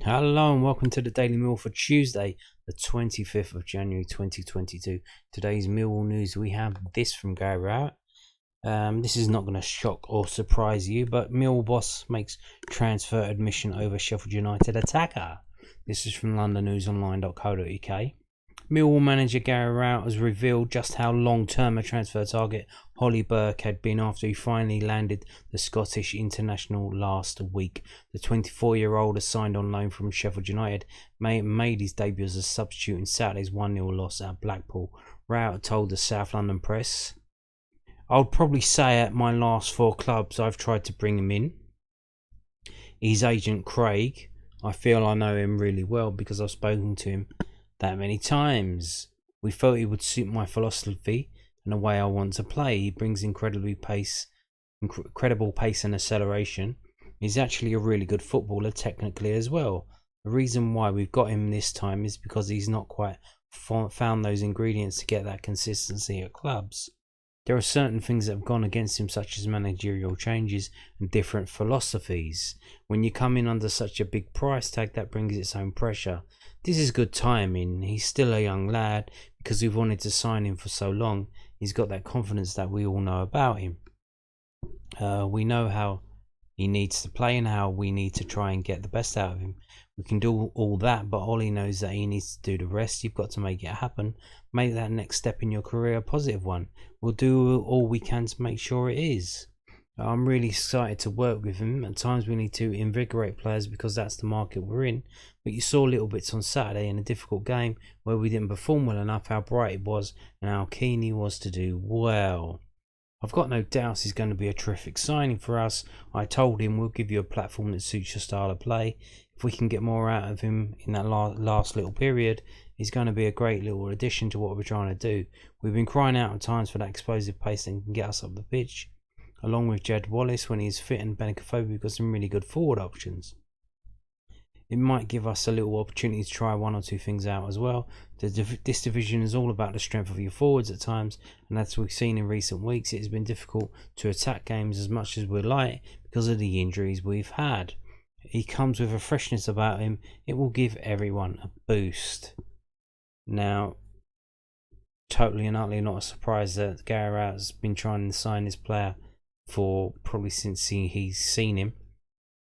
Hello and welcome to the Daily Mill for Tuesday, the 25th of January 2022. Today's Millwall news, we have this from Gary Rowett. This is not going to shock or surprise you, but Millwall boss makes transfer admission over Sheffield United attacker. This is from londonnewsonline.co.uk. Millwall manager Gary Rowett has revealed just how long-term a transfer target Oli Burke had been after he finally landed the Scottish international last week. The 24-year-old has signed on loan from Sheffield United, made his debut as a substitute in Saturday's 1-0 loss at Blackpool. Rowett told the South London Press, "I would probably say at my last 4 clubs I've tried to bring him in. His agent Craig, I feel I know him really well because I've spoken to him that many times. We felt he would suit my philosophy and the way I want to play. He brings incredible pace and acceleration. He's actually a really good footballer technically as well. The reason why we've got him this time is because he's not quite found those ingredients to get that consistency at clubs. There are certain things that have gone against him, such as managerial changes and different philosophies. When you come in under such a big price tag, that brings its own pressure. This is good timing. He's still a young lad because we've wanted to sign him for so long. He's got that confidence that we all know about him. We know how he needs to play and how we need to try and get the best out of him. We can do all that, but Oli knows that he needs to do the rest. You've got to make it happen. Make that next step in your career a positive one. We'll do all we can to make sure it is. I'm really excited to work with him. At times we need to invigorate players because that's the market we're in. But you saw little bits on Saturday in a difficult game where we didn't perform well enough, how bright it was and how keen he was to do well. I've got no doubts he's going to be a terrific signing for us. I told him we'll give you a platform that suits your style of play. If we can get more out of him in that last little period, he's going to be a great little addition to what we're trying to do. We've been crying out at times for that explosive pace that can get us up the pitch. Along with Jed Wallace, when he's fit and Benicophobe, we've got some really good forward options. It might give us a little opportunity to try 1 or 2 things out as well. This division is all about the strength of your forwards at times, and as we've seen in recent weeks, it has been difficult to attack games as much as we'd like because of the injuries we've had. He comes with a freshness about him. It will give everyone a boost. Now, totally and utterly not a surprise that Gary Rowett has been trying to sign this player for probably since he's seen him.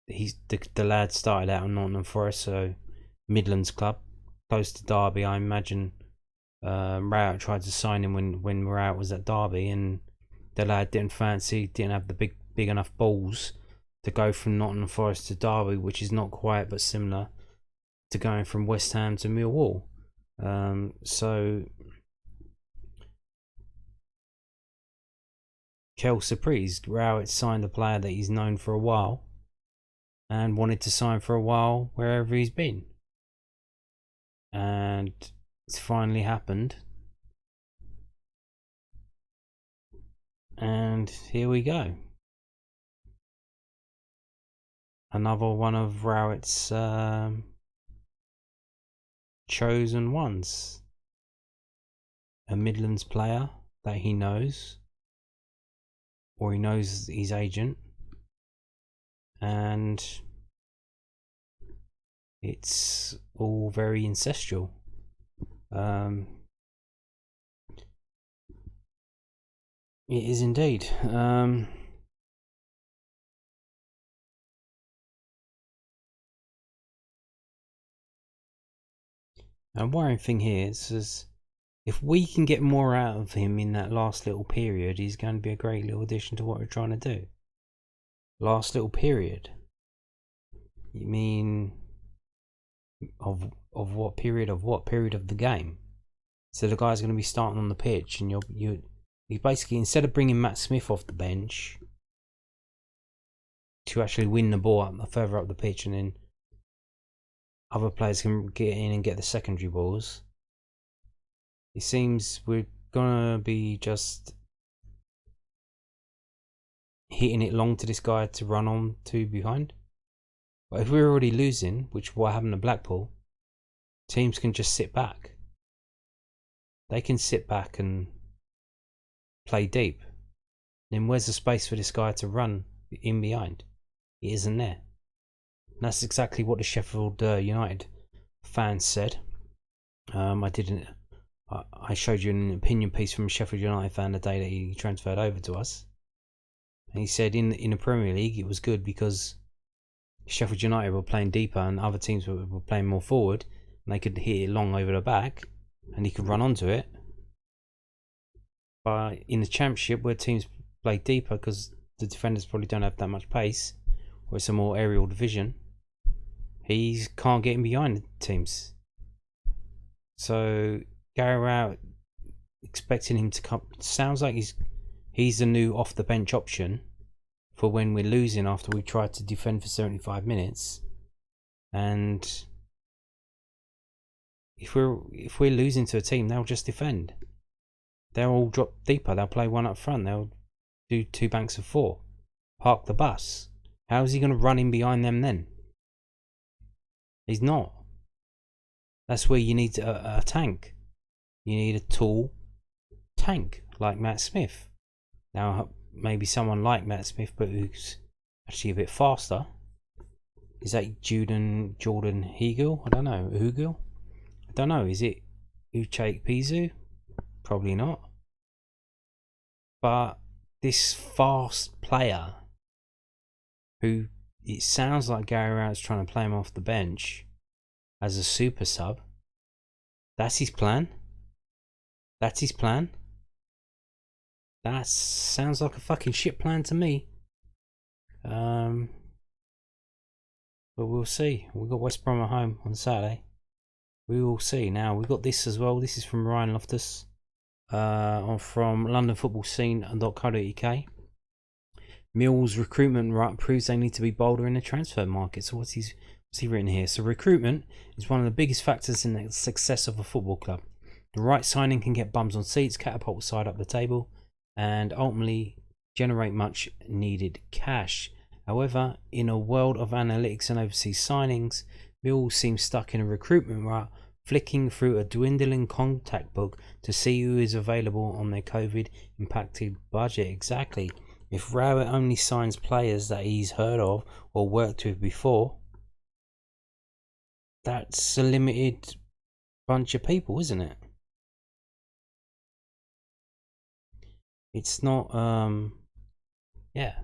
The lad started out in Nottingham Forest, so Midlands club, close to Derby. I imagine Rowett tried to sign him when Rowett was at Derby, and the lad didn't have the big enough balls to go from Nottingham Forest to Derby, which is not quite but similar to going from West Ham to Millwall. So Kel surprised. Rowett signed a player that he's known for a while and wanted to sign for a while wherever he's been, and it's finally happened, and here we go. Another one of Rowett's chosen ones. A Midlands player that he knows, or he knows his agent, and it's all very ancestral. It is indeed. And worrying thing here is if we can get more out of him in that last little period, he's going to be a great little addition to what we're trying to do. Last little period? You mean of what period? Of what period of the game? So the guy's going to be starting on the pitch, and you basically, instead of bringing Matt Smith off the bench to actually win the ball further up the pitch, and then other players can get in and get the secondary balls, it seems we're gonna be just hitting it long to this guy to run on to behind. But if we're already losing, which what happened to Blackpool, teams can just sit back. They can sit back and play deep. Then where's the space for this guy to run in behind? It isn't there. that's exactly what the Sheffield United fans said. I showed you an opinion piece from a Sheffield United fan the day that he transferred over to us, and he said in the Premier League it was good because Sheffield United were playing deeper and other teams were playing more forward, and they could hit it long over the back, and he could run onto it. But in the Championship, where teams play deeper because the defenders probably don't have that much pace, or it's a more aerial division, he can't get in behind the teams. So Gary Rowett, expecting him to come, sounds like he's the new off the bench option for when we're losing after we tried to defend for 75 minutes. And if we're losing to a team, they'll just defend. They'll all drop deeper. They'll play one up front. They'll do 2 banks of 4. Park the bus. How is he going to run in behind them then? He's not. That's where you need a tank. You need a tall tank like Matt Smith. Now, maybe someone like Matt Smith, but who's actually a bit faster. Is that Jordan Hegel? I don't know. Hugel? I don't know. Is it Uche Pizu? Probably not. But this fast player, who it sounds like Gary Rowett's trying to play him off the bench as a super sub. That's his plan. That's his plan. That sounds like a fucking shit plan to me. But we'll see. We've got West Brom at home on Saturday. We will see. Now, we've got this as well. This is from Ryan Loftus from londonfootballscene.co.uk. Millwall's recruitment right proves they need to be bolder in the transfer market. So what's he written here? So recruitment is one of the biggest factors in the success of a football club. The right signing can get bums on seats, catapult the side up the table, and ultimately generate much needed cash. However, in a world of analytics and overseas signings, Millwall seems stuck in a recruitment rut, flicking through a dwindling contact book to see who is available on their COVID impacted budget. Exactly. If Rowett only signs players that he's heard of or worked with before, that's a limited bunch of people, isn't it? It's not, yeah.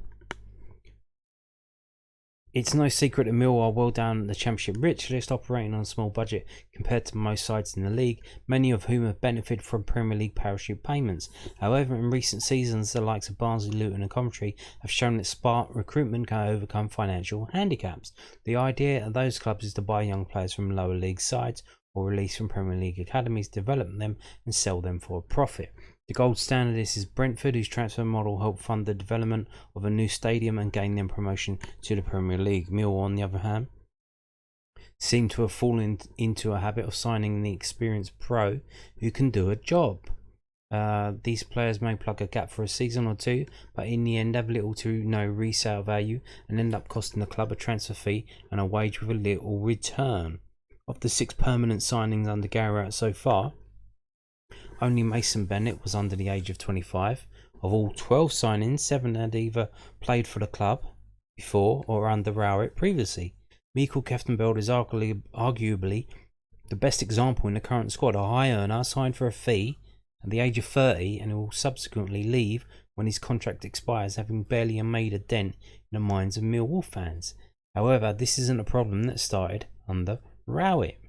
It's no secret that Millwall are well down the Championship rich list, operating on a small budget compared to most sides in the league, many of whom have benefited from Premier League parachute payments. However, in recent seasons, the likes of Barnsley, Luton and Coventry have shown that smart recruitment can overcome financial handicaps. The idea of those clubs is to buy young players from lower league sides or release from Premier League academies, develop them and sell them for a profit. The gold standard is Brentford, whose transfer model helped fund the development of a new stadium and gain them promotion to the Premier League. Millwall, on the other hand, seem to have fallen into a habit of signing the experienced pro who can do a job. These players may plug a gap for a season or two, but in the end have little to no resale value and end up costing the club a transfer fee and a wage with a little return. Of the 6 permanent signings under Gary Rowett so far, only Mason Bennett was under the age of 25. Of all 12 signings, 7 had either played for the club before or under Rowett previously. Michael Keftenbeld is arguably the best example in the current squad. A high earner signed for a fee at the age of 30 and will subsequently leave when his contract expires, having barely made a dent in the minds of Millwall fans. However, this isn't a problem that started under Rowett.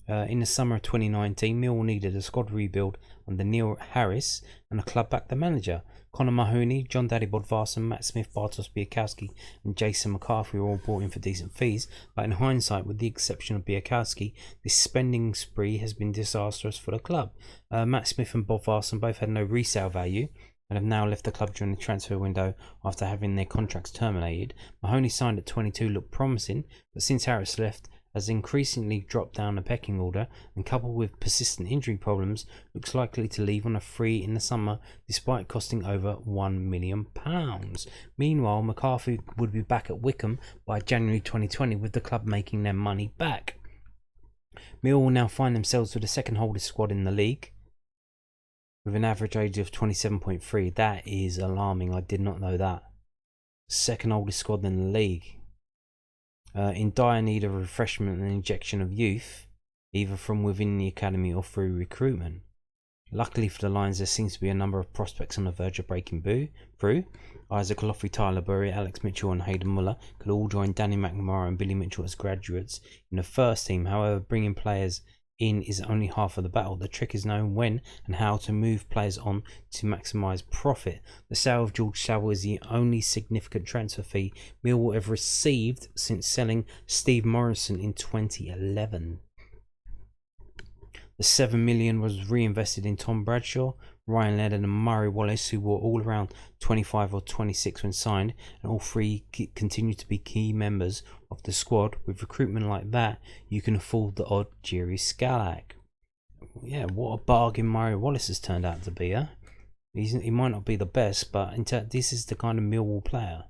In the summer of 2019, Millwall needed a squad rebuild under Neil Harris, and the club backed the manager. Conor Mahoney, John Daddy Bodvarsson, Matt Smith, Bartosz Białkowski and Jason McCarthy were all brought in for decent fees, but in hindsight, with the exception of Białkowski, this spending spree has been disastrous for the club. Matt Smith and Bodvarsson both had no resale value and have now left the club during the transfer window after having their contracts terminated. Mahoney signed at 22 looked promising, but since Harris left, has increasingly dropped down the pecking order and, coupled with persistent injury problems, looks likely to leave on a free in the summer despite costing over £1 million. Meanwhile, McCarthy would be back at Wycombe by January 2020, with the club making their money back. Millwall now find themselves with the second oldest squad in the league, with an average age of 27.3. That is alarming. I did not know that. Second oldest squad in the league. in dire need of refreshment and injection of youth, either from within the academy or through recruitment. Luckily for the Lions, there seems to be a number of prospects on the verge of breaking through. Isaac Loffey, Tyler Burry, Alex Mitchell and Hayden Muller could all join Danny McNamara and Billy Mitchell as graduates in the first team. However, bringing players in is only half of the battle. The trick is knowing when and how to move players on to maximise profit. The sale of George Saville is the only significant transfer fee Millwall have received since selling Steve Morrison in 2011. The $7 million was reinvested in Tom Bradshaw, Ryan Lennon and Murray Wallace, who were all around 25 or 26 when signed, and all three continue to be key members of the squad. With recruitment like that, you can afford the odd Jerry Scalak. Yeah, what a bargain Murray Wallace has turned out to be, huh? He might not be the best, but this is the kind of Millwall player.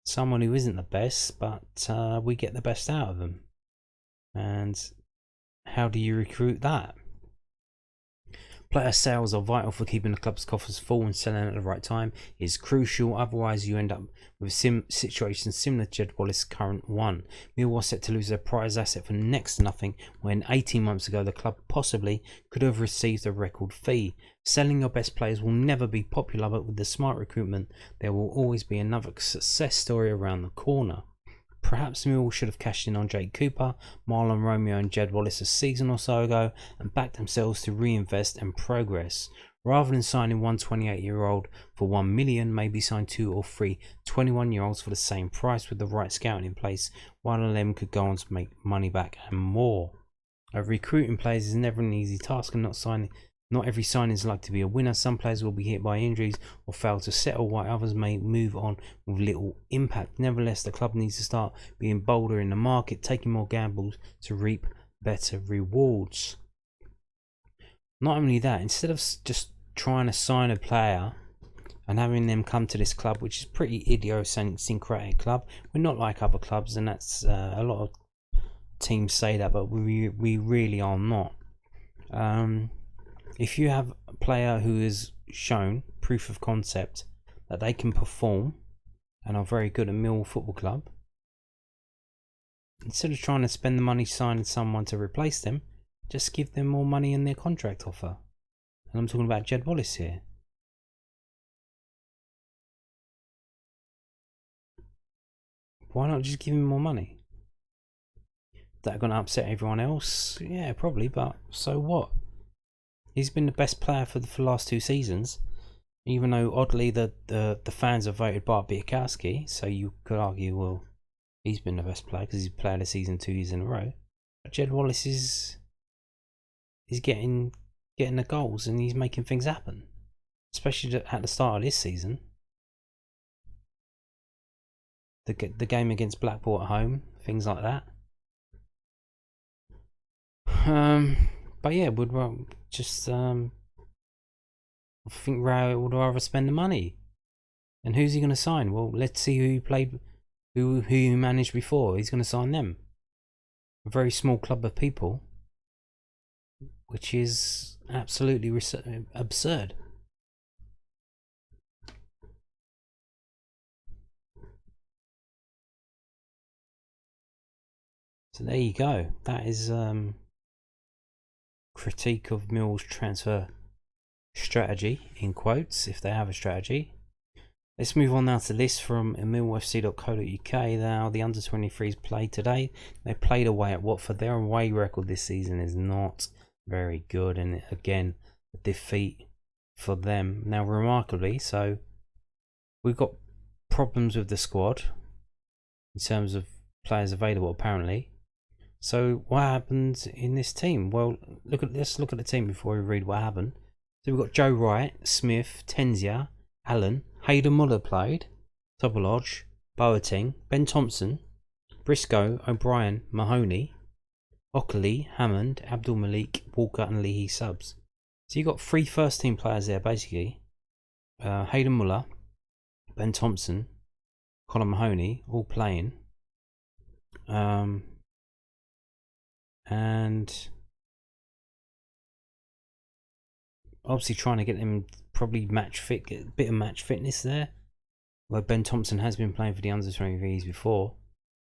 Someone who isn't the best, but we get the best out of them. And how do you recruit that? Player sales are vital for keeping the club's coffers full, and selling at the right time is crucial. Otherwise, you end up with a situation similar to Jed Wallace's current one. Millwall are set to lose their prize asset for next to nothing, when 18 months ago the club possibly could have received a record fee. Selling your best players will never be popular, but with the smart recruitment, there will always be another success story around the corner. Perhaps Millwall should have cashed in on Jake Cooper, Marlon Romeo and Jed Wallace a season or so ago and backed themselves to reinvest and progress. Rather than signing one 28-year-old for $1 million, maybe sign 2 or 3 21-year-olds for the same price with the right scouting in place. One of them could go on to make money back and more. Recruiting players is never an easy task, and not every signing is like to be a winner. Some players will be hit by injuries or fail to settle, while others may move on with little impact. Nevertheless, the club needs to start being bolder in the market, taking more gambles to reap better rewards. Not only that, instead of just trying to sign a player and having them come to this club, which is pretty idiosyncratic club, we're not like other clubs, and that's a lot of teams say that, but we really are not. If you have a player who has shown proof of concept that they can perform and are very good at Millwall Football Club, instead of trying to spend the money signing someone to replace them, just give them more money in their contract offer. And I'm talking about Jed Wallace here. Why not just give him more money? Is that going to upset everyone else? Yeah, probably, but so what? He's been the best player for the last 2 seasons, even though oddly the fans have voted Bart Biakowski, so you could argue, well, he's been the best player because he's player of the season 2 years in a row. But Jed Wallace is getting the goals, and he's making things happen, especially at the start of this season. The game against Blackpool at home, things like that. But yeah, would just I think Rowett would rather spend the money. And who's he going to sign? Well, let's see who he managed before. He's going to sign them. A very small club of people, which is absolutely absurd. So there you go. That is critique of Millwall's transfer strategy, in quotes, if they have a strategy. Let's move on now to this from millwallfc.co.uk. Now, the under-23s played today. They played away at Watford. Their away record this season is not very good, and again, a defeat for them. Now, remarkably, so we've got problems with the squad in terms of players available, apparently. So what happened in this team? Well, let's look at the team before we read what happened. So we've got Joe Wright, Smith, Tenzia, Allen, Hayden Muller played, Topolodge, Boateng, Ben Thompson, Briscoe, O'Brien, Mahoney, Ockley, Hammond, Abdul Malik, Walker and Leahy subs. So you've got 3 first team players there basically. Hayden Muller, Ben Thompson, Colin Mahoney, all playing. And obviously trying to get them probably get a bit of match fitness there. Where Ben Thompson has been playing for the under-23s before.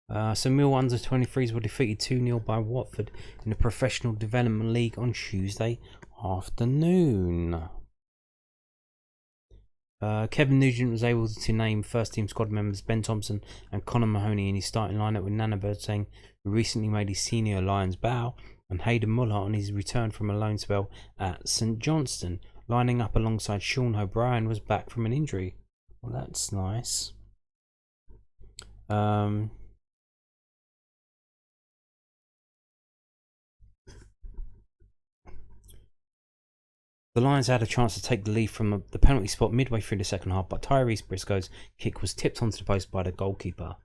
So Millwall under-23s were defeated 2-0 by Watford in the Professional Development League on Tuesday afternoon. Kevin Nugent was able to name first-team squad members Ben Thompson and Connor Mahoney in his starting lineup, with Nana Boateng, who recently made his senior Lions bow, and Hayden Muller on his return from a loan spell at St Johnstone. Lining up alongside Sean O'Brien was back from an injury. Well, that's nice. The Lions had a chance to take the lead from the penalty spot midway through the second half, but Tyrese Briscoe's kick was tipped onto the post by the goalkeeper.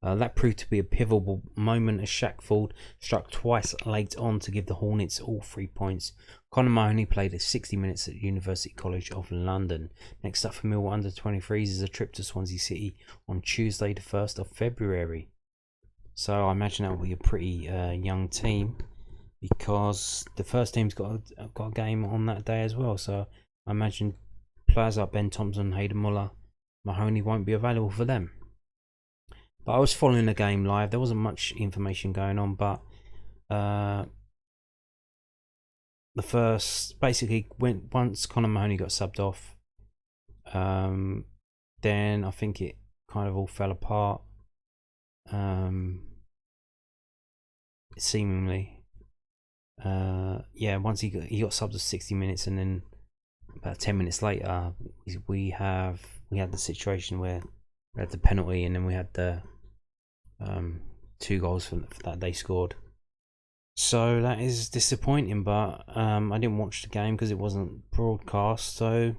That proved to be a pivotal moment as Shaq Ford struck twice late on to give the Hornets all 3 points. Connor Mahoney played 60 minutes at University College of London. Next up for Millwall under-23s is a trip to Swansea City on Tuesday the 1st of February. So I imagine that will be a pretty young team, because the first team's got a game on that day as well. So I imagine players like Ben Thompson, Hayden Muller, Mahoney won't be available for them. But I was following the game live. There wasn't much information going on, but the first, basically, once Connor Mahoney got subbed off, then I think it kind of all fell apart. Seemingly, once he got subbed for 60 minutes, and then about 10 minutes later, we had the situation where we had the penalty, and then we had the 2 goals for that they scored. So that is disappointing, but I didn't watch the game because it wasn't broadcast, so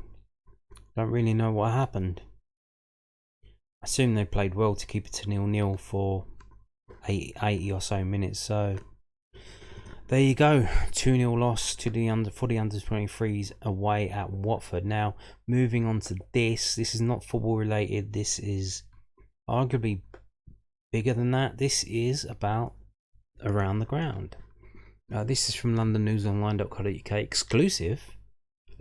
don't really know what happened. I assume they played well to keep it to 0-0 for 80 or so minutes, so there you go. 2-0 loss to the under-23s away at Watford. Now, moving on to this is not football related. This is arguably bigger than that. This is about around the ground. This is from londonnewsonline.co.uk exclusive.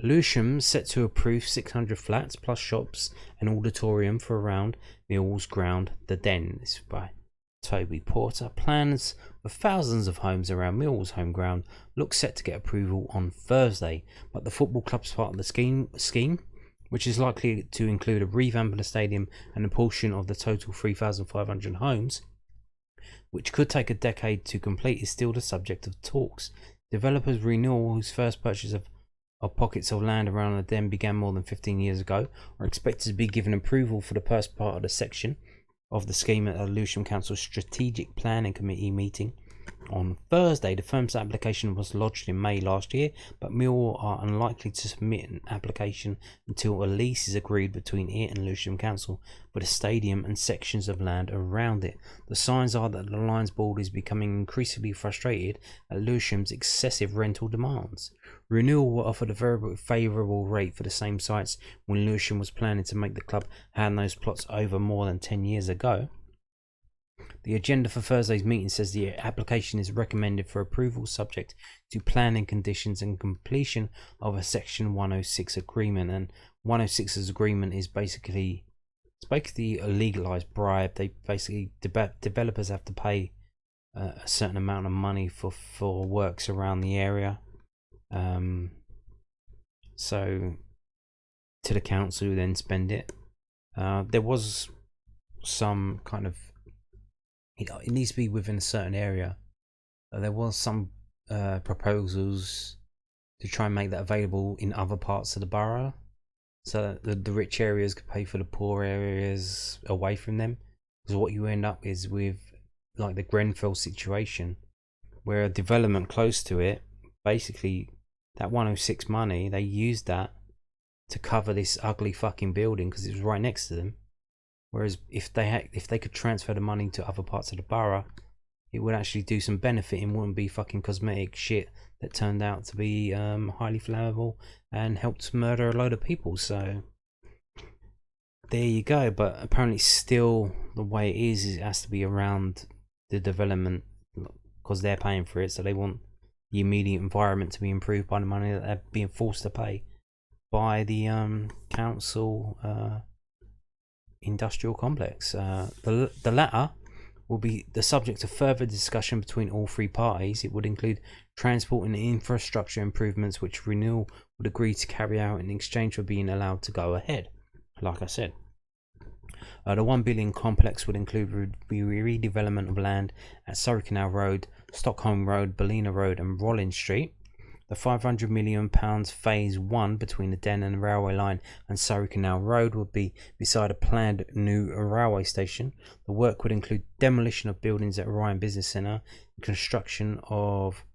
Lewisham set to approve 600 flats plus shops and auditorium for around Millwall's ground, The Den. This is by Toby Porter. Plans for thousands of homes around Millwall's home ground look set to get approval on Thursday, but the football club's part of the scheme, which is likely to include a revamp of the stadium and a portion of the total 3,500 homes, which could take a decade to complete, is still the subject of talks. Developers Renewal, whose first purchase of pockets of land around the Den began more than 15 years ago, are expected to be given approval for the first part of the section of the scheme at the Lewisham Council Strategic Planning Committee meeting on Thursday. The firm's application was lodged in May last year, but Millwall are unlikely to submit an application until a lease is agreed between it and Lewisham Council for the stadium and sections of land around it. The signs are that the Lions board is becoming increasingly frustrated at Lewisham's excessive rental demands. Renewal were offered a very favourable rate for the same sites when Lewisham was planning to make the club hand those plots over more than 10 years ago. The agenda for Thursday's meeting says the application is recommended for approval subject to planning conditions and completion of a Section 106 agreement. And 106's agreement is basically a legalised bribe. They basically, developers have to pay a certain amount of money for works around the area. So to the council, who then spend it. There was some kind of, it needs to be within a certain area. There was some proposals to try and make that available in other parts of the borough, so that the rich areas could pay for the poor areas away from them. Because what you end up is with, like, the Grenfell situation, where a development close to it, basically that 106 money, they used that to cover this ugly fucking building because it was right next to them. Whereas if they could transfer the money to other parts of the borough, it would actually do some benefit and wouldn't be fucking cosmetic shit that turned out to be highly flammable and helped murder a load of people. So there you go. But apparently still the way it is it has to be around the development because they're paying for it, so they want the immediate environment to be improved by the money that they're being forced to pay by the council industrial complex. The latter will be the subject of further discussion between all three parties. It would include transport and infrastructure improvements which Renewal would agree to carry out in exchange for being allowed to go ahead. Like I said, the 1 billion complex would include redevelopment of land at Surrey Canal Road, Stockholm Road, Ballina Road and Rollins Street. The £500 million phase 1 between the Den and Railway Line and Surrey Canal Road would be beside a planned new railway station. The work would include demolition of buildings at Orion Business Centre, construction of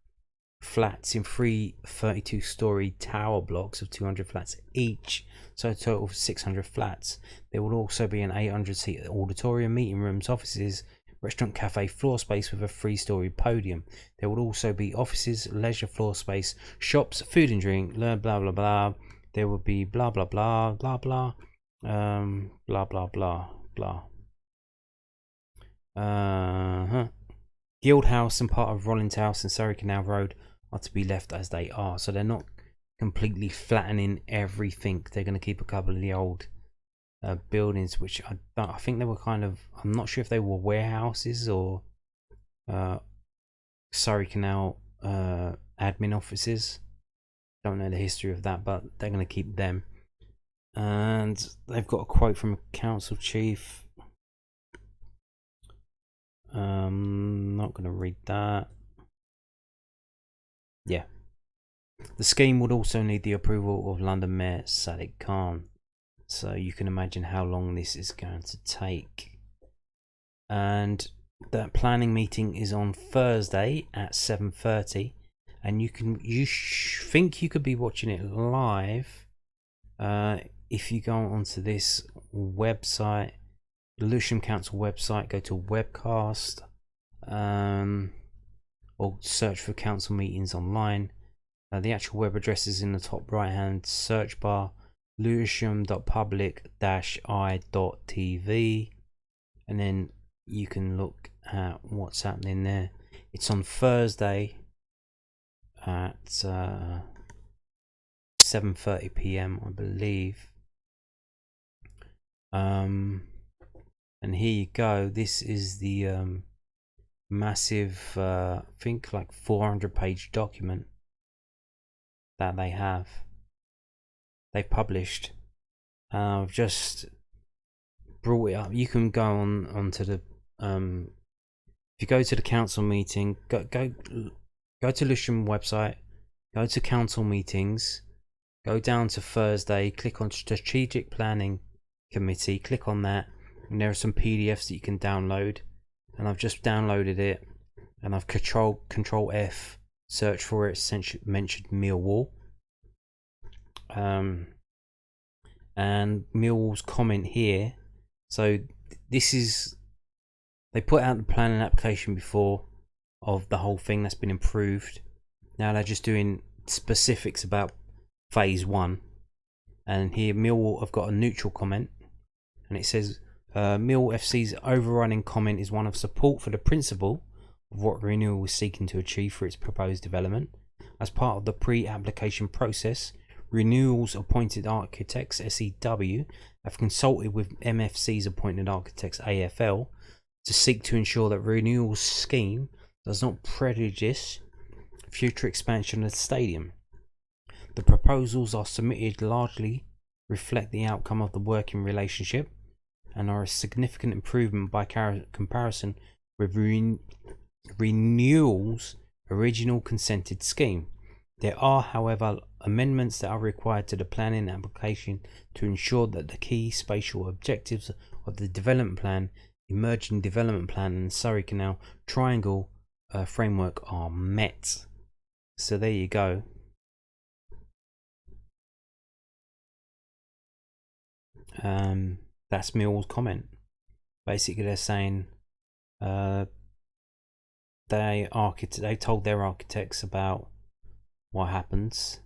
flats in 3 32-storey tower blocks of 200 flats each, so a total of 600 flats. There will also be an 800-seat auditorium, meeting rooms, offices, restaurant, cafe, floor space with a 3-storey podium. There will also be offices, leisure floor space, shops, food and drink, blah blah blah blah. There will be blah blah blah blah blah, blah blah blah blah. Guild House and part of Rollins House and Surrey Canal Road are to be left as they are, so they're not completely flattening everything. They're going to keep a couple of the old buildings, which I think they were kind of, I'm not sure if they were warehouses or Surrey Canal admin offices. Don't know the history of that, but they're going to keep them. And they've got a quote from a council chief. Not going to read that. Yeah. The scheme would also need the approval of London Mayor Sadiq Khan. So you can imagine how long this is going to take. And that planning meeting is on Thursday at 7:30, and you think you could be watching it live if you go onto this website, the Lewisham Council website. Go to webcast, or search for council meetings online. The actual web address is in the top right hand search bar, lewisham.public-i.tv, and then you can look at what's happening there. It's on Thursday at 7:30 p.m. I believe. And here you go. This is the massive, I think like 400-page document that they've published. I've just brought it up. You can go onto the if you go to the council meeting, go to Lewisham website, go to council meetings, go down to Thursday, click on strategic planning committee, click on that, and there are some PDFs that you can download, and I've just downloaded it, and I've control F, search for it, mentioned Millwall, and Millwall's comment here. So this is, they put out the planning application before of the whole thing that's been improved. Now they're just doing specifics about phase 1, and here Millwall have got a neutral comment, and it says Mill FC's overriding comment is one of support for the principle of what Renewal was seeking to achieve for its proposed development. As part of the pre-application process, Renewal's appointed architects SEW have consulted with MFC's appointed architects AFL to seek to ensure that Renewal's scheme does not prejudice future expansion of the stadium. The proposals are submitted largely reflect the outcome of the working relationship and are a significant improvement by comparison with Renewal's original consented scheme. There are, however, amendments that are required to the planning application to ensure that the key spatial objectives of the development plan, emerging development plan and Surrey Canal Triangle framework are met. So there you go. That's Millwall's comment. Basically, they're saying they told their architects about what happens.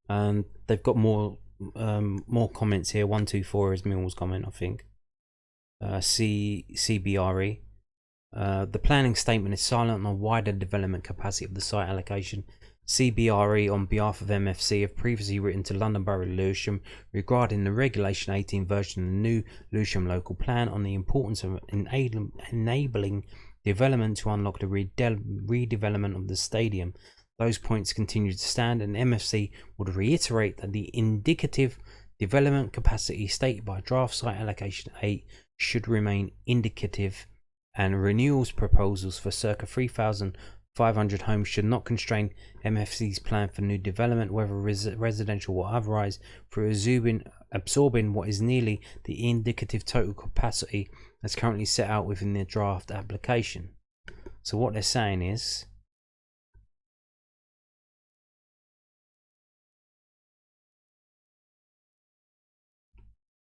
And they've got more comments here. 124 is Millwall's comment, I think. CBRE. The planning statement is silent on the wider development capacity of the site allocation CBRE on behalf of MFC have previously written to London Borough Lewisham regarding the Regulation 18 version of the new Lewisham local plan on the importance of enabling development to unlock the redevelopment of the stadium. Those points continue to stand, and MFC would reiterate that the indicative development capacity stated by draft site allocation 8 should remain indicative, and renewals proposals for circa 3,500 homes should not constrain MFC's plan for new development, whether residential or otherwise, through absorbing what is nearly the indicative total capacity that's currently set out within the draft application. So what they're saying is,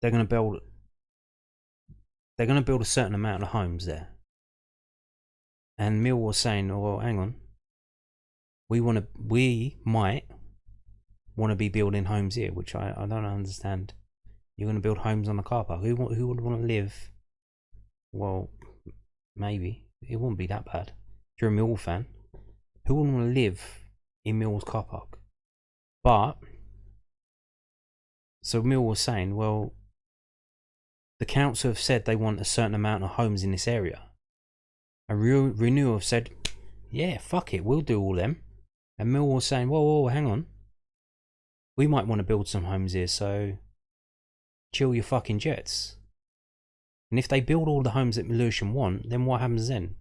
they're going to build a certain amount of homes there. And Millwall was saying, oh, well, hang on, we might want to be building homes here, which I don't understand. You're going to build homes on the car park. Who would want to live? Well, maybe it wouldn't be that bad. If you're a Millwall fan, who wouldn't want to live in Millwall's car park? But so Millwall was saying, well, the council have said they want a certain amount of homes in this area. And Renewal have said, yeah, fuck it, we'll do all them. And Millwall was saying, whoa, hang on. We might want to build some homes here, so chill your fucking jets. And if they build all the homes that Lewisham want, then what happens then?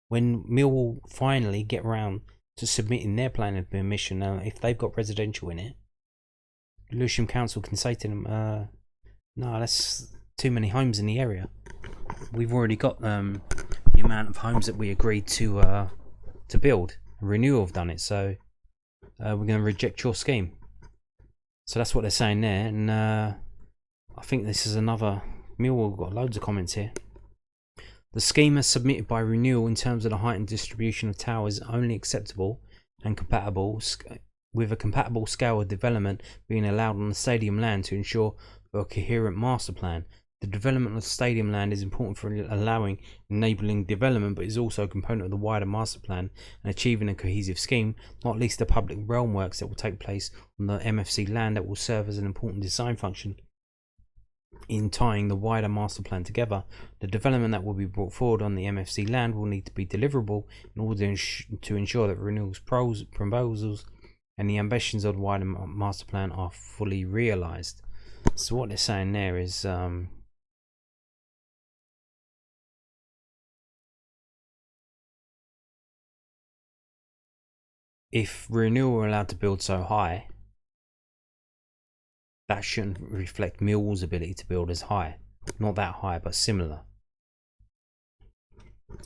When Millwall finally get around to submitting their plan of permission, if they've got residential in it, Lewisham Council can say to them, no, that's too many homes in the area. We've already got the amount of homes that we agreed to build. Renewal have done it, so we're going to reject your scheme. So that's what they're saying there, and I think this is another. Millwall got loads of comments here. The scheme as submitted by Renewal in terms of the height and distribution of towers is only acceptable and compatible with a compatible scale of development being allowed on the stadium land to ensure a coherent master plan. The development of stadium land is important for enabling development, but is also a component of the wider master plan and achieving a cohesive scheme, not least the public realm works that will take place on the MFC land that will serve as an important design function in tying the wider master plan together. The development that will be brought forward on the MFC land will need to be deliverable in order to ensure that Renewal's proposals and the ambitions of the wider master plan are fully realised. So what they're saying there is if Renewal are allowed to build so high, that shouldn't reflect Millwall's ability to build as high. Not that high, but similar.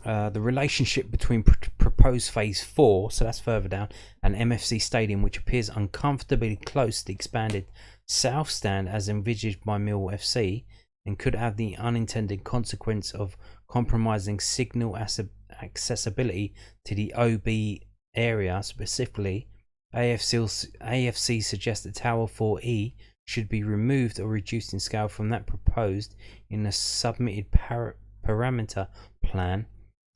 The relationship between proposed phase 4, so that's further down, and MFC Stadium, which appears uncomfortably close to the expanded South Stand as envisaged by Millwall FC, and could have the unintended consequence of compromising signal accessibility to the OB area. Specifically, AFC suggests that Tower 4E should be removed or reduced in scale from that proposed in the submitted parameter plan.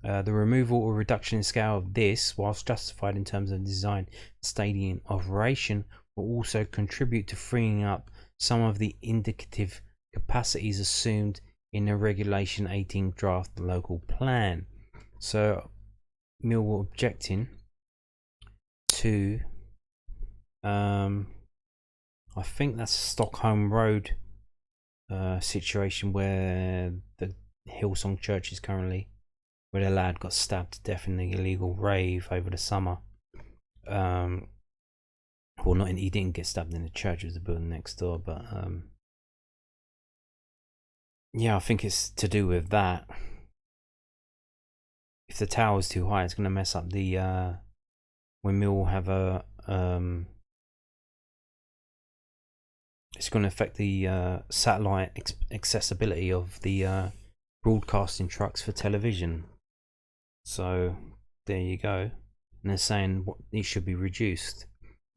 The removal or reduction in scale of this, whilst justified in terms of design stadium operation, will also contribute to freeing up some of the indicative capacities assumed in the Regulation 18 draft local plan. So Millwall objecting to I think that's Stockholm Road situation where the Hillsong Church is currently, where the lad got stabbed to death in the illegal rave over the summer. Well, he didn't get stabbed in the church, it was the building next door, but yeah, I think it's to do with that. If the tower's too high, it's going to mess up the when Millwall have a it's going to affect the satellite accessibility of the broadcasting trucks for television. So there you go. And they're saying it should be reduced.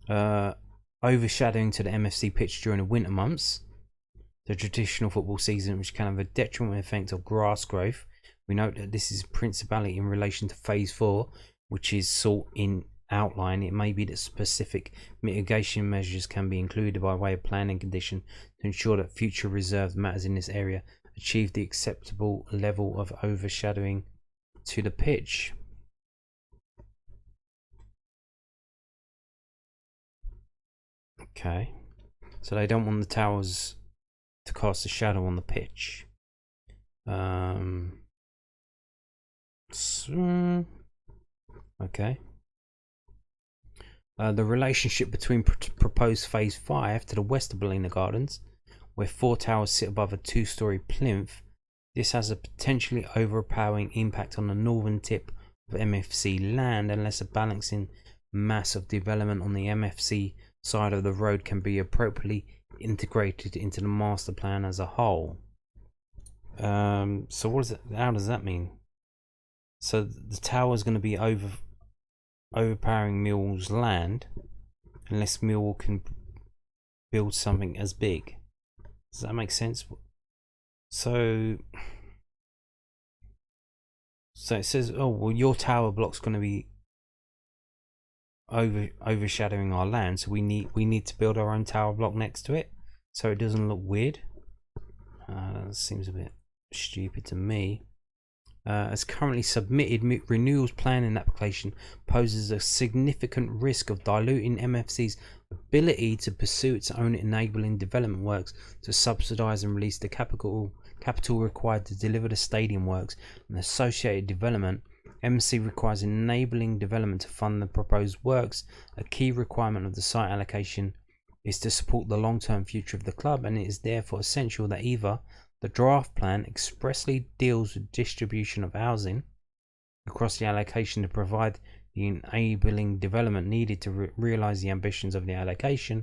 Overshadowing to the MFC pitch during the winter months, the traditional football season, which can have a detrimental effect of grass growth. We note that this is principally in relation to phase 4, which is sought in outline, it may be that specific mitigation measures can be included by way of planning condition to ensure that future reserved matters in this area achieve the acceptable level of overshadowing to the pitch. Okay, so they don't want the towers to cast a shadow on the pitch. Okay. The relationship between proposed phase 5 to the west of Bellina Gardens, where 4 towers sit above a 2-story plinth, this has a potentially overpowering impact on the northern tip of MFC land unless a balancing mass of development on the MFC side of the road can be appropriately integrated into the master plan as a whole. So what is it? How does that mean? So the tower is going to be overpowering Millwall's land unless Millwall can build something as big. Does that make sense? So it says, oh well, your tower block's going to be overshadowing our land, so we need to build our own tower block next to it so it doesn't look weird. That seems a bit stupid to me. As currently submitted, Renewal's planning application poses a significant risk of diluting MFC's ability to pursue its own enabling development works to subsidise and release the capital required to deliver the stadium works and associated development. MFC requires enabling development to fund the proposed works. A key requirement of the site allocation is to support the long-term future of the club, and it is therefore essential that either the draft plan expressly deals with distribution of housing across the allocation to provide the enabling development needed to realise the ambitions of the allocation,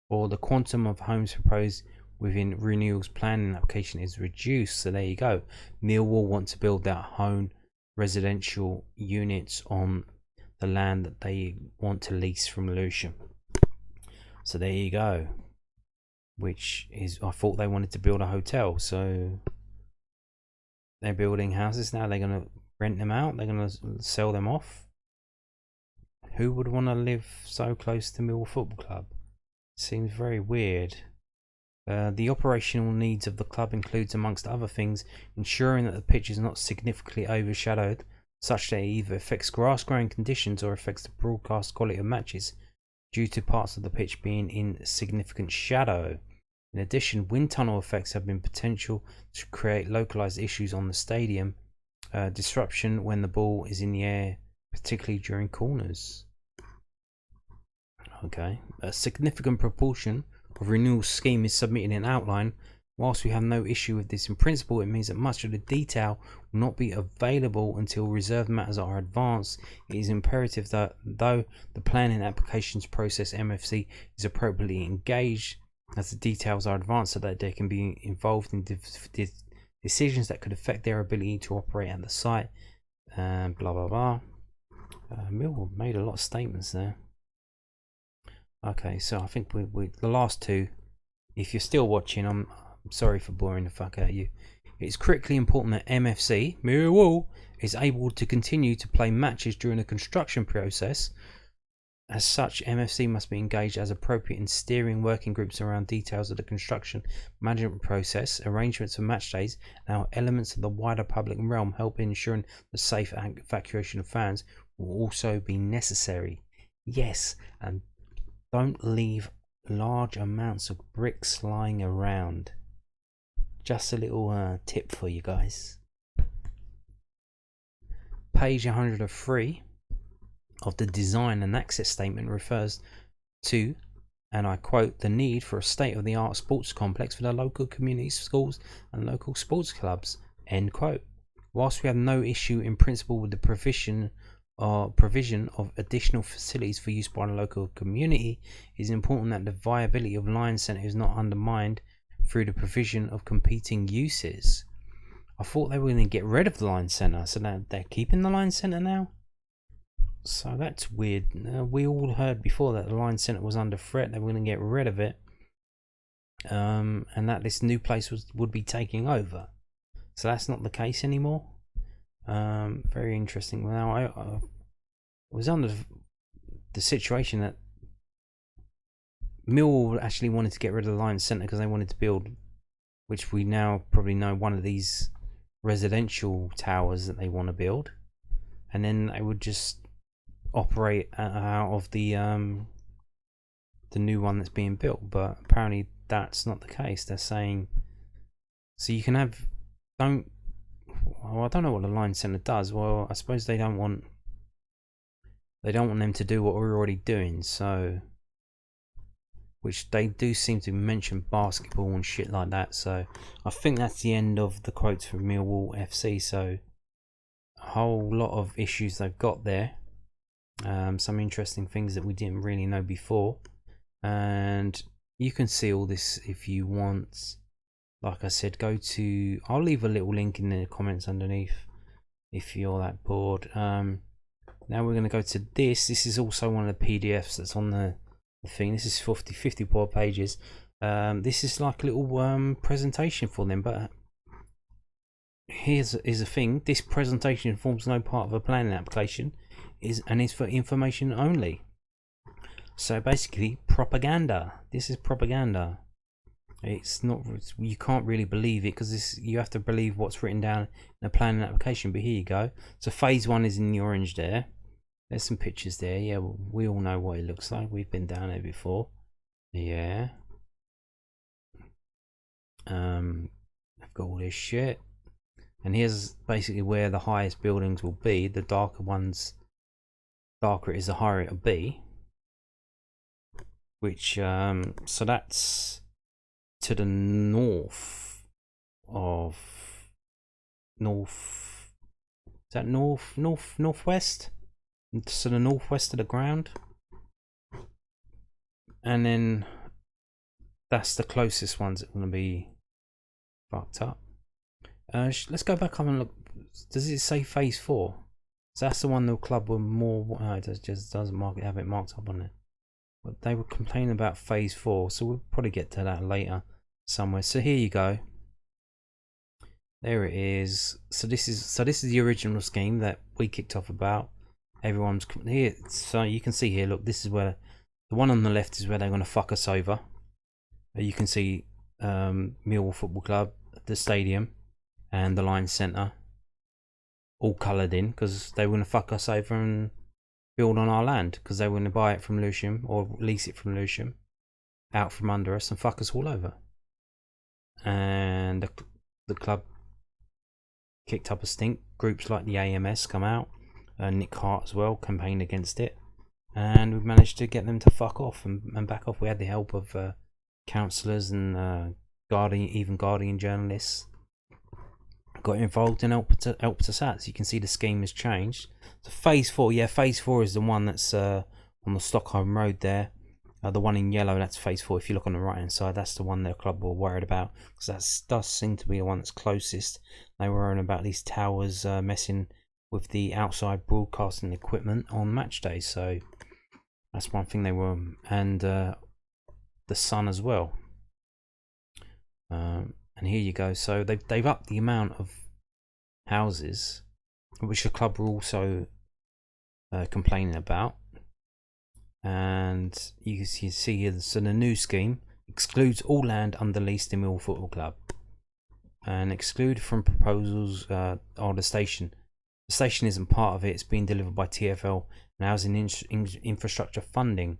or the quantum of homes proposed within Renewal's planning application is reduced. So there you go. Millwall want to build their own residential units on the land that they want to lease from Lewisham. So there you go. Which is, I thought they wanted to build a hotel, so they're building houses now. They're going to rent them out, they're going to sell them off. Who would want to live so close to Millwall Football Club? Seems very weird. The operational needs of the club includes, amongst other things, ensuring that the pitch is not significantly overshadowed, such that it either affects grass growing conditions or affects the broadcast quality of matches, due to parts of the pitch being in significant shadow. In addition, wind tunnel effects have been potential to create localized issues on the stadium, disruption when the ball is in the air, particularly during corners. Okay, a significant proportion of Renewal's scheme is submitted in outline. Whilst we have no issue with this in principle, it means that much of the detail will not be available until reserved matters are advanced. It is imperative that, though the planning applications process MFC is appropriately engaged as the details are advanced, so that they can be involved in decisions that could affect their ability to operate at the site. Blah blah blah. Millwall made a lot of statements there. Okay, so I think we the last two. If you're still watching, I'm sorry for boring the fuck out of you. It's critically important that MFC, Millwall, is able to continue to play matches during the construction process. As such, MFC must be engaged as appropriate in steering working groups around details of the construction management process, arrangements for match days, and how elements of the wider public realm help in ensuring the safe evacuation of fans will also be necessary. Yes, and don't leave large amounts of bricks lying around. Just a little tip for you guys. Page 103 of the design and access statement refers to, and I quote, the need for a state-of-the-art sports complex for the local community schools and local sports clubs, end quote. Whilst we have no issue in principle with the provision of additional facilities for use by the local community, it is important that the viability of Lions Centre is not undermined through the provision of competing uses. I thought they were going to get rid of the Lions Centre, so now they're keeping the Lions Centre now? So that's weird. We all heard before that the Lions Centre was under threat, they were going to get rid of it, and that this new place would be taking over. So that's not the case anymore. Very interesting. Now I was under the situation that Millwall actually wanted to get rid of the Lions Centre because they wanted to build, which we now probably know, one of these residential towers that they want to build, and then they would just operate out of the new one that's being built. But apparently that's not the case. They're saying, so you can have, I don't know what the Lions Centre does. Well, I suppose they don't want them to do what we're already doing, so, which they do seem to mention basketball and shit like that. So I think that's the end of the quotes from Millwall FC. So a whole lot of issues they've got there, some interesting things that we didn't really know before, and you can see all this if you want. Like I said, I'll leave a little link in the comments underneath if you're that bored. Now we're going to go to this. This is also one of the PDFs that's on the thing. This is 54 pages. This is like a little presentation for them, but here's a thing. This presentation forms no part of a planning application, and is for information only. So basically, propaganda. This is propaganda. It's not. You can't really believe it because you have to believe what's written down in a planning application. But here you go. So phase 1 is in the orange there. There's some pictures there. Yeah, well, we all know what it looks like. We've been down there before. Yeah. I've got all this shit. And here's basically where the highest buildings will be. The darker ones, darker it is, the higher it'll be. Which so that's to the northwest. So the northwest of the ground, and then that's the closest ones that are going to be fucked up. Let's go back up and look. Does it say phase 4? So that's the one the club were more. It just doesn't have it marked up on it. But they were complaining about phase 4, so we'll probably get to that later somewhere. So here you go. There it is. So this is the original scheme that we kicked off about. Everyone's here, so you can see here. Look, this is where the one on the left is where they're going to fuck us over. You can see Millwall Football Club, the stadium, and the Lions Centre, all coloured in because they were going to fuck us over and build on our land because they were going to buy it from Lewisham or lease it from Lewisham out from under us and fuck us all over. And the club kicked up a stink. Groups like the AMS come out. Nick Hart as well campaigned against it, and we've managed to get them to fuck off and back off. We had the help of councillors and Guardian journalists got involved and helped us out. So you can see the scheme has changed. So phase 4, yeah, phase 4 is the one that's on the Stockholm Road there. The one in yellow, that's phase 4. If you look on the right hand side, that's the one the club were worried about because that does seem to be the one that's closest. They were worrying about these towers messing with the outside broadcasting equipment on match days, so that's one thing they were, and the sun as well. And here you go. So they've upped the amount of houses, which the club were also complaining about. And you can see here. So the new scheme excludes all land under lease to Millwall Football Club, and excluded from proposals are the station. The station isn't part of it. It's being delivered by TfL and housing infrastructure funding,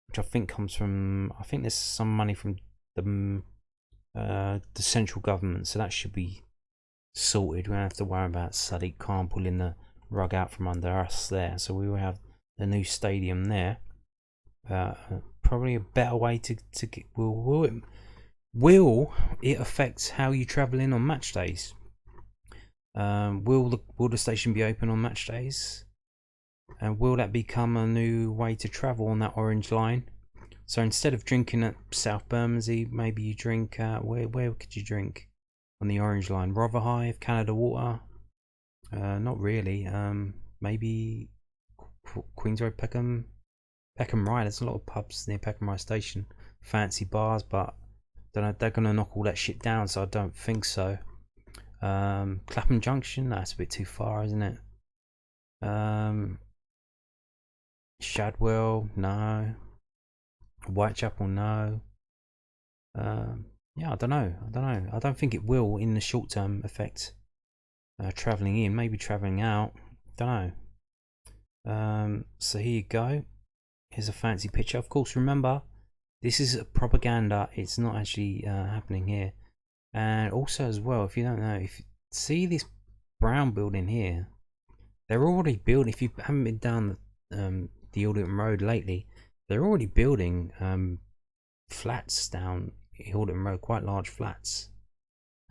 which I think comes from. I think there's some money from the central government, so that should be sorted. We don't have to worry about Sadiq Khan pulling the rug out from under us there. So we will have the new stadium there. Probably a better way to get. Will it affect how you travel in on match days? Will the station be open on match days? And will that become a new way to travel on that orange line? So instead of drinking at South Bermondsey, maybe you drink where could you drink on the orange line? Rotherhithe, Canada Water? Not really. Maybe Queens Road, Peckham Rye. There's a lot of pubs near Peckham Rye station, fancy bars, but don't know, they're gonna knock all that shit down, so I don't think so. Clapham Junction, that's a bit too far, isn't it? Shadwell, no. Whitechapel, no. Yeah, I don't know. I don't think it will in the short term affect travelling in. Maybe travelling out. Don't know. So here you go. Here's a fancy picture. Of course, remember, this is propaganda. It's not actually happening here. And also as well, if you don't know, if you see this brown building here, they're already building. If you haven't been down the Alderton Road lately, they're already building flats down Alderton Road, quite large flats.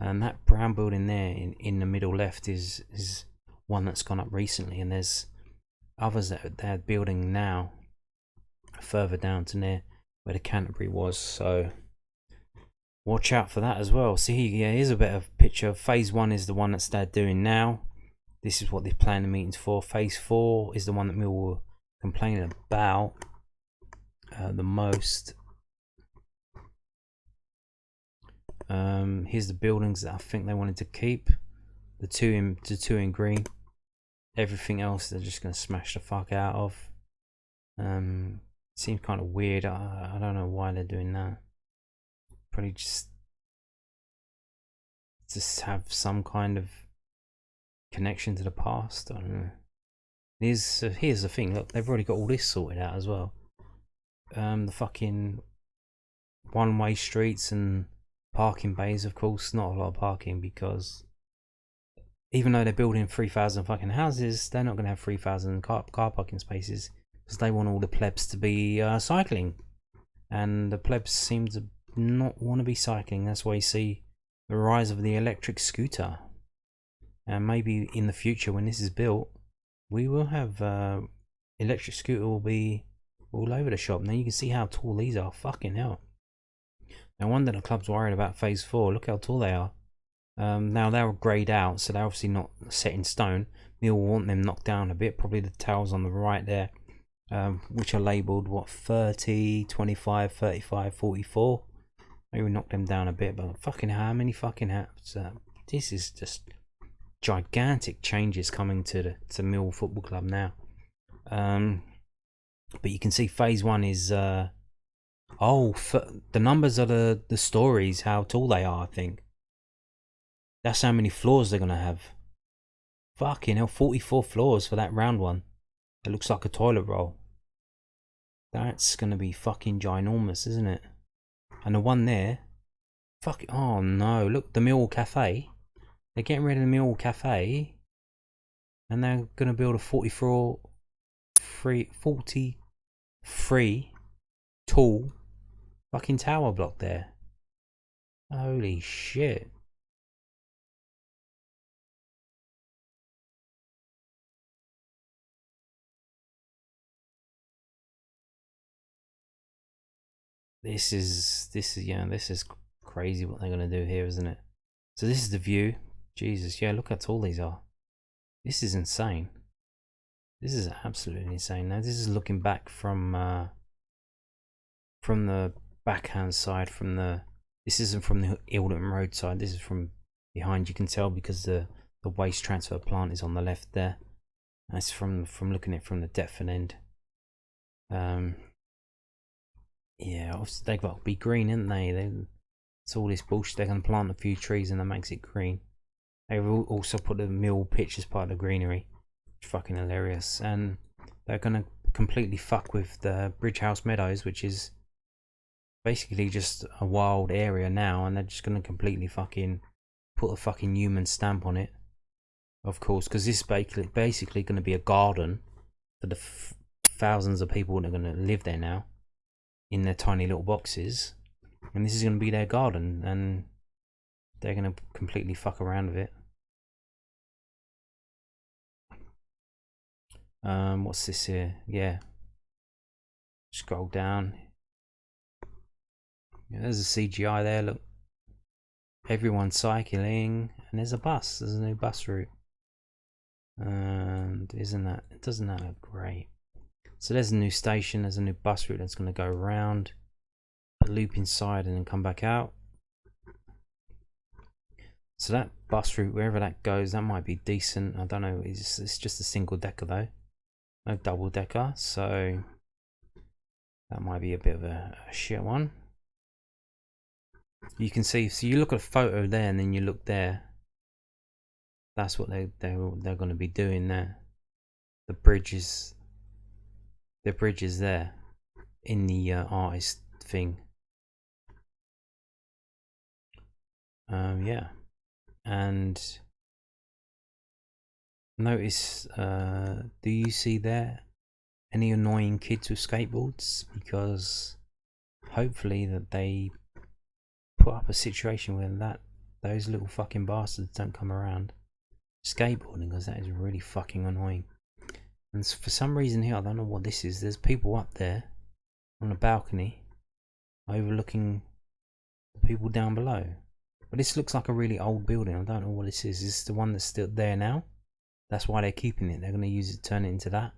And that brown building there in the middle left is one that's gone up recently, and there's others that they're building now further down to near where the Canterbury was. So watch out for that as well. See, yeah, here's a better picture. Phase 1 is the one that they're doing now. This is what they're planning the meetings for. Phase 4 is the one that Millwall were complaining about the most. Here's the buildings that I think they wanted to keep. The two in green. Everything else they're just going to smash the fuck out of. Seems kind of weird. I don't know why they're doing that. Probably just have some kind of connection to the past. I don't know. Here's the thing. Look, they've already got all this sorted out as well. The fucking one-way streets and parking bays. Of course, not a lot of parking, because even though they're building 3,000 fucking houses, they're not going to have 3,000 car parking spaces, because they want all the plebs to be cycling, and the plebs seem to not want to be cycling. That's why you see the rise of the electric scooter. And maybe in the future, when this is built, we will have electric scooter will be all over the shop. Now you can see how tall these are. Fucking hell. No wonder the club's worried about phase 4. Look how tall they are. Now they're greyed out, so they're obviously not set in stone. We'll want them knocked down a bit. Probably the towers on the right there, which are labelled what, 30, 25, 35, 44. Maybe knock them down a bit, but fucking how many fucking hats? This is just gigantic changes coming to Millwall Football Club now. But you can see phase 1 is the numbers are the stories, how tall they are. I think that's how many floors they're gonna have. Fucking hell, 44 floors for that round one. It looks like a toilet roll. That's gonna be fucking ginormous, isn't it? And the one there, fuck. Oh no! Look, the Millwall Cafe. They're getting rid of the Millwall Cafe, and they're gonna build a 43 tall fucking tower block there. Holy shit! This is crazy what they're gonna do here, isn't it? So this is the view. Jesus, yeah, look how tall these are. This is insane. This is absolutely insane. Now this is looking back from the backhand side. This isn't from the Alderton Road side. This is from behind. You can tell because the waste transfer plant is on the left there. That's from looking at it from the Deptford end. Yeah, obviously they've got to be green, haven't they? It's all this bullshit. They're going to plant a few trees and that makes it green. They've also put the mill pitch as part of the greenery. It's fucking hilarious. And they're going to completely fuck with the Bridge House Meadows, which is basically just a wild area now, and they're just going to completely fucking put a fucking human stamp on it. Of course, because this is basically going to be a garden for the thousands of people that are going to live there now in their tiny little boxes, and this is going to be their garden, and they're going to completely fuck around with it. What's this here? Yeah, scroll down. Yeah, there's a CGI there. Look, everyone's cycling, and there's a bus. There's a new bus route. And doesn't that look great? So there's a new station. There's a new bus route that's going to go around, loop inside, and then come back out. So that bus route, wherever that goes, that might be decent. I don't know. It's just a single decker though. no double decker, so that might be a bit of a shit one. You can see, so you look at a photo there and then you look there. That's what they're going to be doing there. The bridge is there in the artist thing. Yeah, and notice, do you see there any annoying kids with skateboards? Because hopefully that they put up a situation where those little fucking bastards don't come around skateboarding, because that is really fucking annoying. And for some reason here, I don't know what this is, there's people up there on the balcony overlooking the people down below. But this looks like a really old building. I don't know what this is. Is this the one that's still there now? That's why they're keeping it. They're going to use it, turn it into that,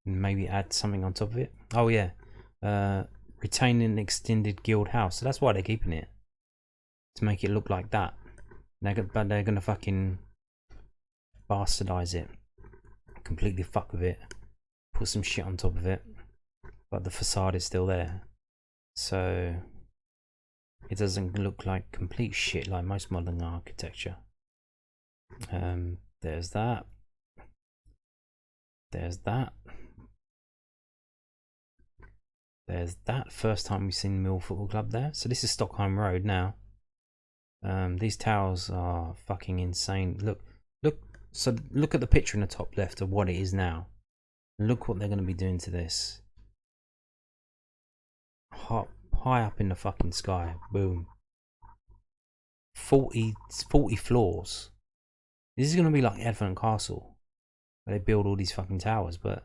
and maybe add something on top of it. Oh yeah, retaining an extended guild house. So that's why they're keeping it, to make it look like that. But they're going to fucking bastardize it, completely fuck with it, put some shit on top of it, but the facade is still there, so it doesn't look like complete shit like most modern architecture. There's that. There's that. There's that. First time we've seen Millwall Football Club there. So this is Stockholm Road now. These towers are fucking insane. So look at the picture in the top left of what it is now. Look what they're going to be doing to this. High up in the fucking sky. Boom. 40 floors. This is going to be like Elephant Castle, where they build all these fucking towers, but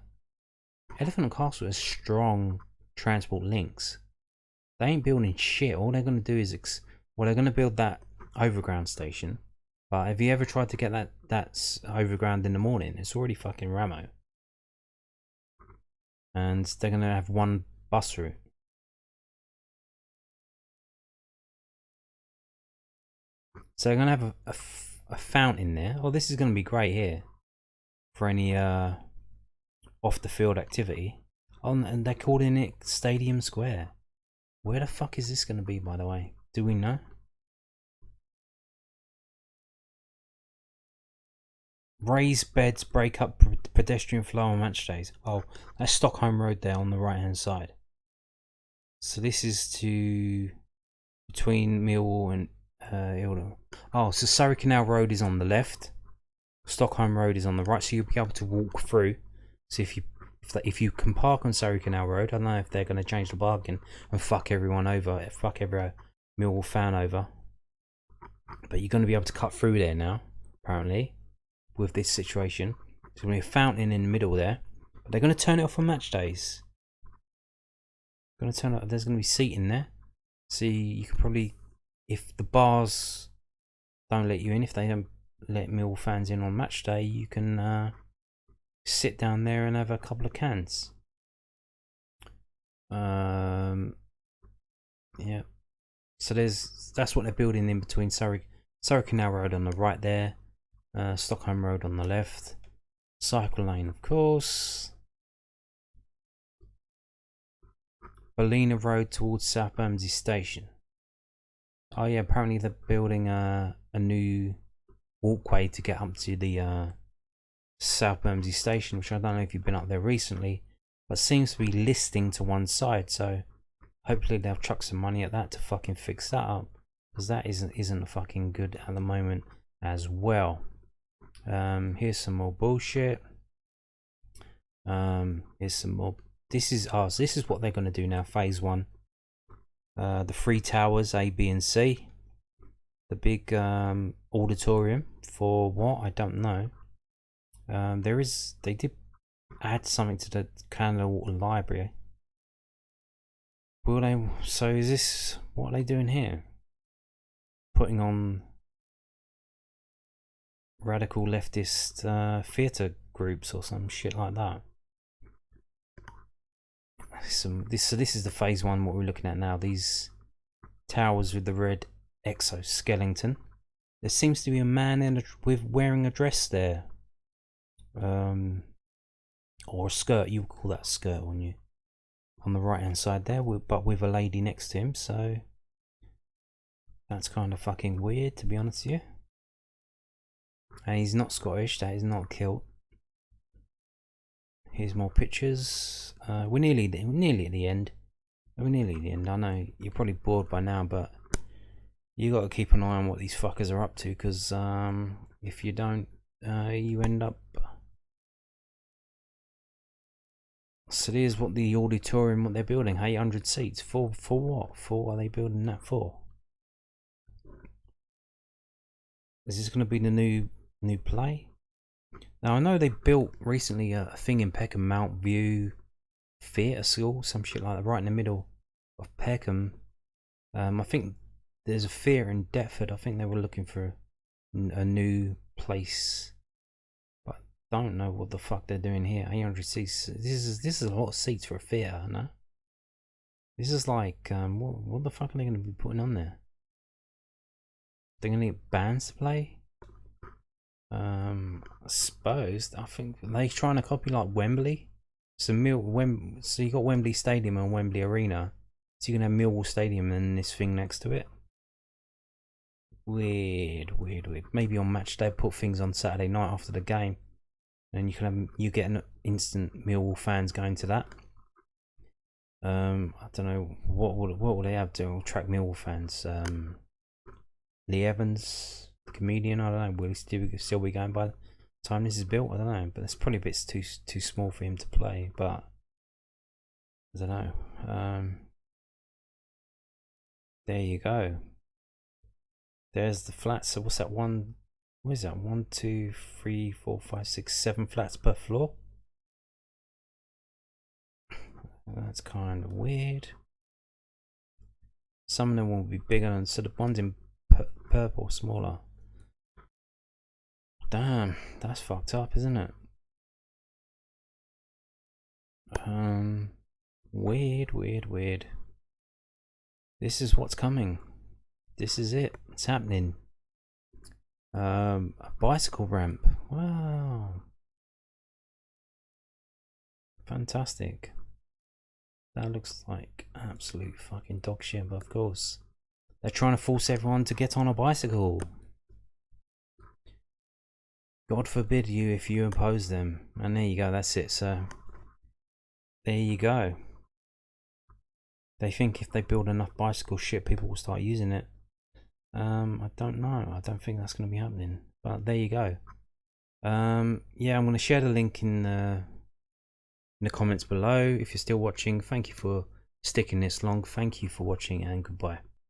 Elephant Castle has strong transport links. They ain't building shit. All they're going to do is they're going to build that overground station, but have you ever tried to get that's overground in the morning? It's already fucking Ramo. And they're going to have one bus route. So they're going to have a fountain there. Oh, this is going to be great here for any off the field activity. Oh, and they're calling it Stadium Square. Where the fuck is this going to be, by the way? Do we know? Raised beds break up pedestrian flow on match days. Oh, that's Stockholm Road there on the right hand side. So this is between Millwall and oh, so Surrey Canal Road is on the left, Stockholm Road is on the right, so you'll be able to walk through. So if you can park on Surrey Canal Road, I don't know if they're going to change the bargain and fuck everyone over, fuck every Millwall fan over, but you're going to be able to cut through there now, apparently, with this situation. There's going to be a fountain in the middle there, but they're going to turn it off on match days. There's going to be seating there, so you can probably, if the bars don't let you in, if they don't let Millwall fans in on match day, you can sit down there and have a couple of cans. Yeah. So that's what they're building in between Surrey Canal Road on the right there, Stockholm Road on the left, cycle lane of course, Ballina Road towards South Bermondsey Station. Oh yeah, apparently they're building a new walkway to get up to the South Bermondsey Station, which I don't know if you've been up there recently, but seems to be listing to one side, so hopefully they'll chuck some money at that to fucking fix that up, because that isn't fucking good at the moment as well. Here's some more bullshit. Here's some more. This is what they're going to do now, phase 1. The 3 towers, A, B and C. The big auditorium for what? I don't know. They did add something to the Canada Water Library. So is this, what are they doing here? Putting on radical leftist theatre groups or some shit like that. So this is the phase 1, what we're looking at now. These towers with the red exoskeleton. There seems to be a man wearing a dress there. or a skirt. You would call that a skirt, wouldn't you? On the right hand side there, but with a lady next to him. So that's kind of fucking weird, to be honest with you. And he's not Scottish. That is not kilt. Here's more pictures. We're nearly at the end. We're nearly at the end. I know you're probably bored by now, but you got to keep an eye on what these fuckers are up to, because if you don't, you end up. So here's what the auditorium, what they're building. 800 seats. For what? For what are they building that for? Is this going to be the new play? Now I know they built recently a thing in Peckham, Mount View Theatre School, some shit like that, right in the middle of Peckham. I think there's a theatre in Deptford. I think they were looking for a new place, but I don't know what the fuck they're doing here. 800 seats. This is a lot of seats for a theatre, no? This is like what the fuck are they going to be putting on there? They're going to get bands to play. I suppose. I think they're trying to copy like Wembley. So so you got Wembley Stadium and Wembley Arena. So you're gonna have Millwall Stadium and this thing next to it. Weird. Maybe on match day put things on Saturday night after the game, and you get an instant Millwall fans going to that. I don't know what will they have to attract Millwall fans. Lee Evans, the comedian. I don't know. Will he still be going by the time this is built? I don't know, but it's probably a bit too small for him to play. But I don't know. There you go. There's the flats. So what's that? What is that? 1, 2, 3, 4, 5, 6, 7 flats per floor. That's kind of weird. Some of them will be bigger, and so the ones in purple smaller. Damn, that's fucked up, isn't it? Weird. This is what's coming. This is it. It's happening. A bicycle ramp. Wow. Fantastic. That looks like absolute fucking dog shit, but of course. They're trying to force everyone to get on a bicycle. God forbid you if you impose them. And there you go, that's it. So there you go. They think if they build enough bicycle shit, people will start using it. I don't know. I don't think that's going to be happening. But there you go. Yeah, I'm going to share the link in the comments below. If you're still watching, thank you for sticking this long. Thank you for watching, and goodbye.